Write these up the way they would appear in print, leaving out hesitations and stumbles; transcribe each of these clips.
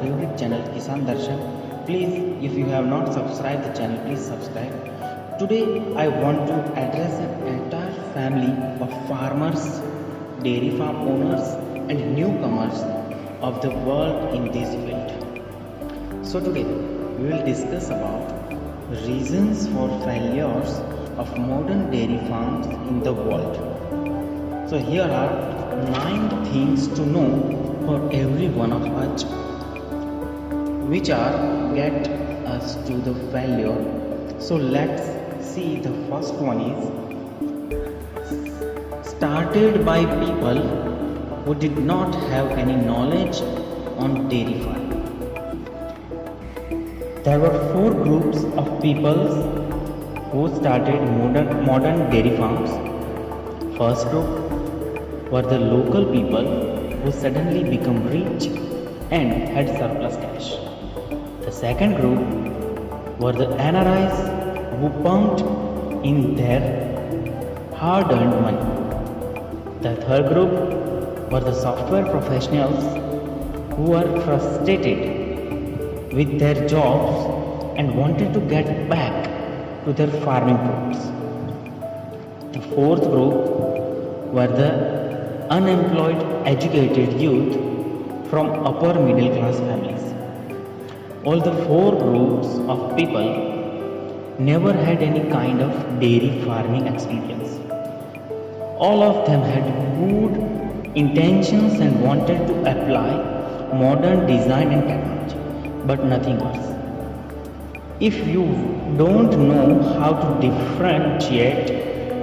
favorite channel Kisan Darshan. Please, if you have not subscribed the channel, please subscribe. Today I want to address an entire family of farmers, dairy farm owners and newcomers of the world in this field. So today we will discuss about reasons for failures of modern dairy farms in the world. So here are 9 things to know for every one of us which are get us to the failure. So let's see. The first one is started by people who did not have any knowledge on dairy farming. There were 4 groups of people who started modern dairy farms. First group were the local people who suddenly become rich and had surplus cash. The second group were the NRIs who pumped in their hard-earned money. The third group were the software professionals who were frustrated with their jobs and wanted to get back to their farming roots. The fourth group were the unemployed educated youth from upper middle class families. All the 4 groups of people never had any kind of dairy farming experience. All of them had good intentions and wanted to apply modern design and technology, but nothing else. If you don't know how to differentiate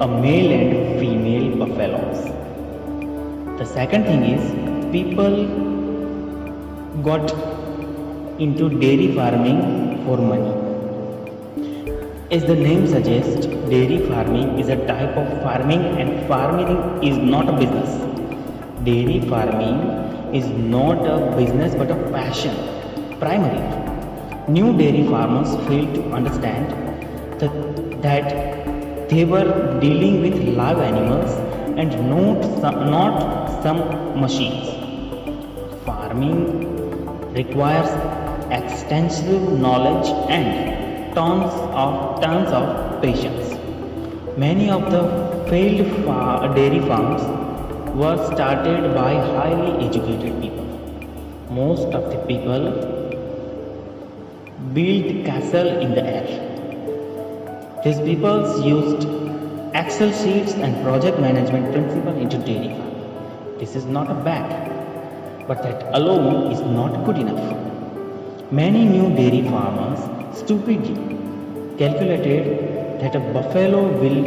a male and female buffaloes. The second thing is people got into dairy farming for money. As the name suggests, dairy farming is a type of farming and farming is not a business. Dairy farming is not a business but a passion, primarily. New dairy farmers failed to understand that they were dealing with live animals and not some machines. Farming requires extensive knowledge and tons of patience. Many of the failed dairy farms were started by highly educated people. Most of the people built castle in the air. These people used Excel sheets and project management principle into dairy farming. This is not a bad, but that alone is not good enough. Many new dairy farmers stupidly calculated that a buffalo will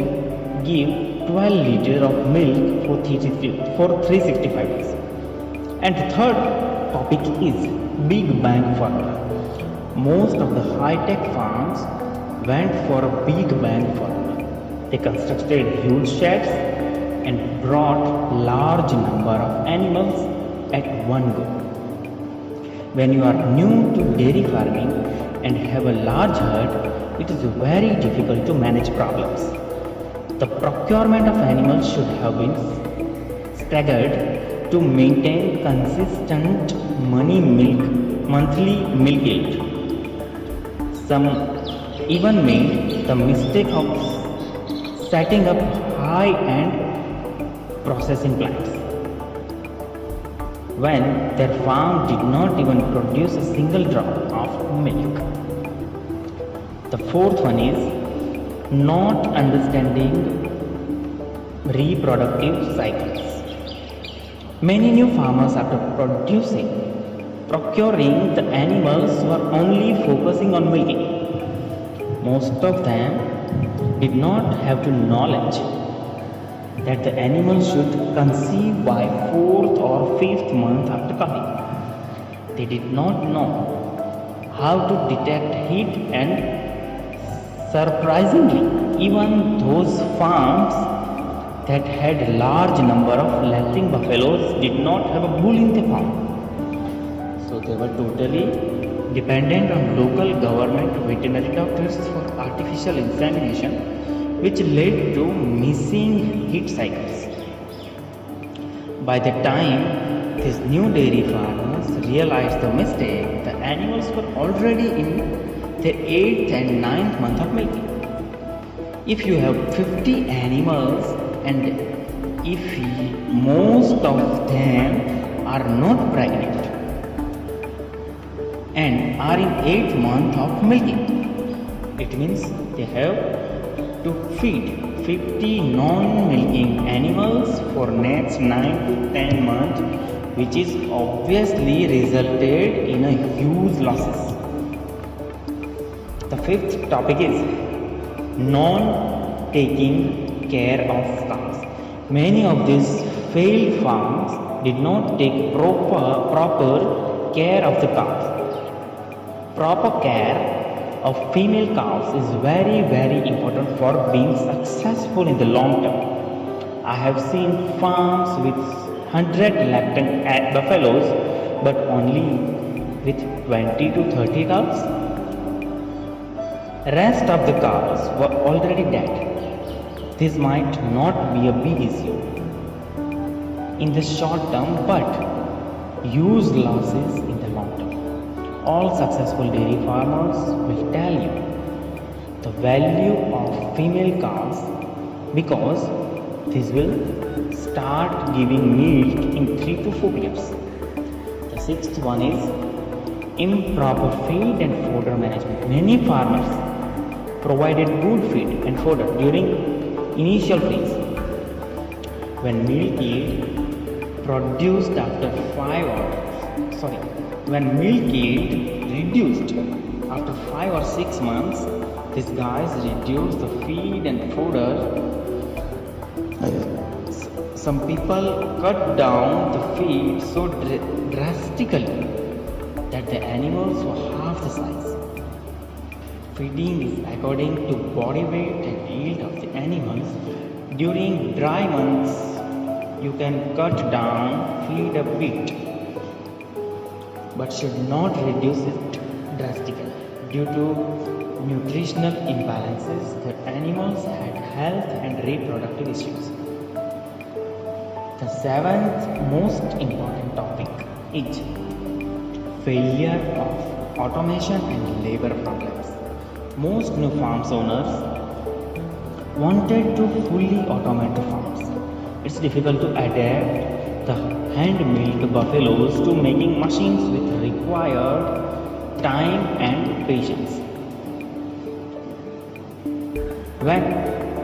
give 12 liters of milk for 365 days. And the third topic is Big Bang formula. Most of the high-tech farms went for a Big Bang formula. They constructed huge sheds and brought large number of animals at one go. When you are new to dairy farming and have a large herd, it is very difficult to manage problems. The procurement of animals should have been staggered to maintain consistent monthly milk yield. Some even made the mistake of setting up high-end processing plants when their farm did not even produce a single drop of milk. The fourth one is not understanding reproductive cycles. Many new farmers, after procuring the animals, were only focusing on milking. Most of them did not have the knowledge that the animal should conceive by 4th or 5th month after coming. They did not know how to detect heat, and surprisingly, even those farms that had large number of lacting buffaloes did not have a bull in the farm. So they were totally dependent on local government veterinary doctors for artificial insemination, which led to missing heat cycles. By the time these new dairy farmers realized the mistake, animals were already in the 8th and 9th month of milking. If you have 50 animals and if most of them are not pregnant and are in 8th month of milking, it means they have to feed 50 non-milking animals for next 9 to 10 months, which is obviously resulted in a huge losses. The fifth topic is non-taking care of cows. Many of these failed farms did not take proper care of the cows. Proper care of female cows is very important for being successful in the long term. I have seen farms with 100 lactant buffaloes but only with 20 to 30 cows. Rest of the cows were already dead. This might not be a big issue in the short term but huge losses in the long term. All successful dairy farmers will tell you the value of female cows because this will start giving milk in 3 to 4 years. The sixth one is improper feed and fodder management. Many farmers provided good feed and fodder during initial phase. When milk yield produced after 5 or when milk yield reduced after 5 or 6 months, these guys reduced the feed and fodder. Some people cut down the feed so drastically that the animals were half the size. Feeding is according to body weight and yield of the animals. During dry months, you can cut down feed a bit, but should not reduce it drastically. Due to nutritional imbalances, the animals had health and reproductive issues. The seventh most important topic is failure of automation and labor problems. Most new farms owners wanted to fully automate the farms. It's difficult to adapt the hand-milled buffaloes to making machines with required time and patience. When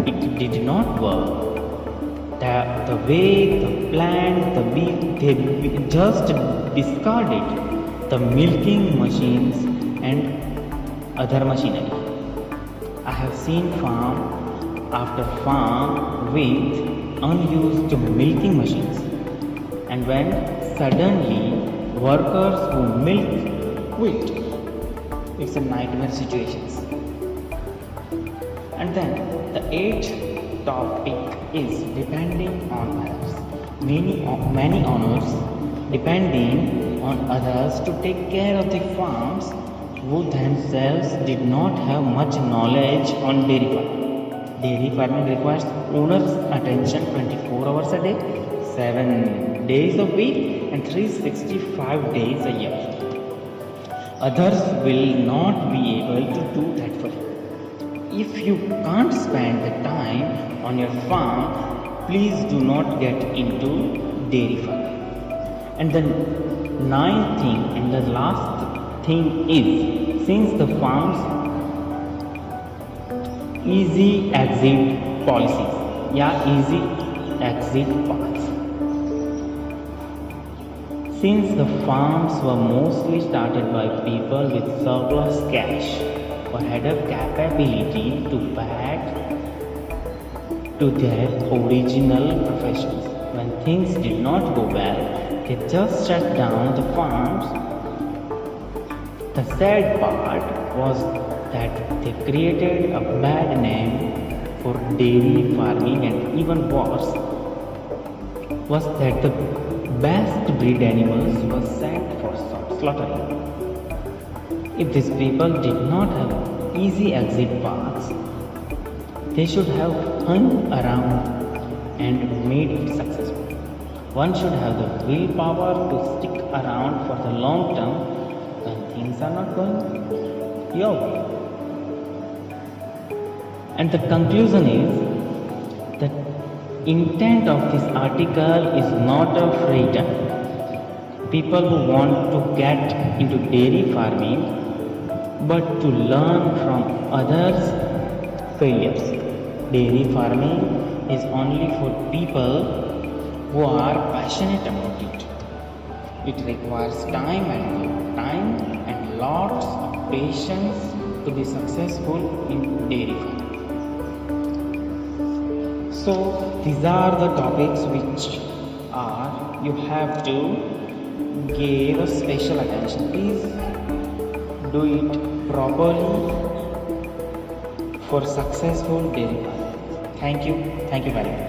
it did not work the way the planned, they just discarded the milking machines and other machinery. I have seen farm after farm with unused milking machines, and when suddenly workers who milk quit, it's a nightmare situations. And then the eighth topic is depending on others. Many owners depending on others to take care of the farms who themselves did not have much knowledge on dairy farming. Dairy farming requires owners' attention 24 hours a day, 7 days a week, and 365 days a year. Others will not be able to do that for you. If you can't spend the time on your farm, please do not get into dairy farming. And the ninth thing and the last thing is, since the farms easy exit policies, easy exit paths. Since the farms were mostly started by people with surplus cash or had a capability to back to their original professions, when things did not go well, they just shut down the farms. The sad part was that they created a bad name for dairy farming, and even worse was that the best breed animals were sent for slaughtering. If these people did not have easy exit paths, they should have hung around and made it successful. One should have the willpower to stick around for the long term when things are not going your way. And the conclusion is the intent of this article is not a freighter. People who want to get into dairy farming but to learn from others' failures. Dairy farming is only for people who are passionate about it. It requires time and lots of patience to be successful in dairy farming. So these are the topics which are you have to give a special attention. Please do it properly for successful dairy farming. Thank you very much.